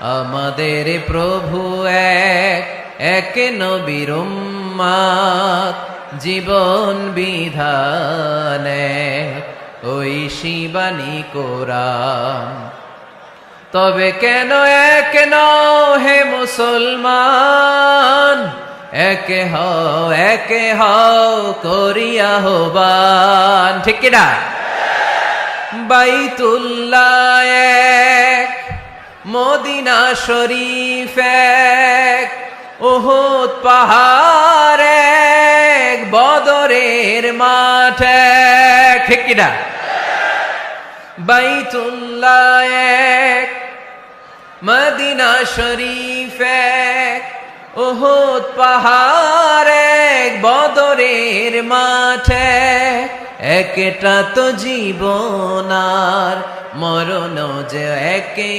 আমাদের প্রভু এক, এক নবীর উম্মত, জীবন বিধান এক, ওই শিবানী কোরআন। তবে কেন এক নও হে মুসলমান, একে হও করিয়া আহ্বান, ঠিক কিনা? বাইতুল্লাহ এক, মদিনা শরীফ এক, উহুদ পাহাড় এক, বদরের মাঠ এক, ঠিক কিনা? বাইতুল্লাহ এক, মদিনা শরীফ এক, উহুদ পাহাড় এক, বদরের মাঠ এক, একটা তো জীবন আর মরণ যে একে।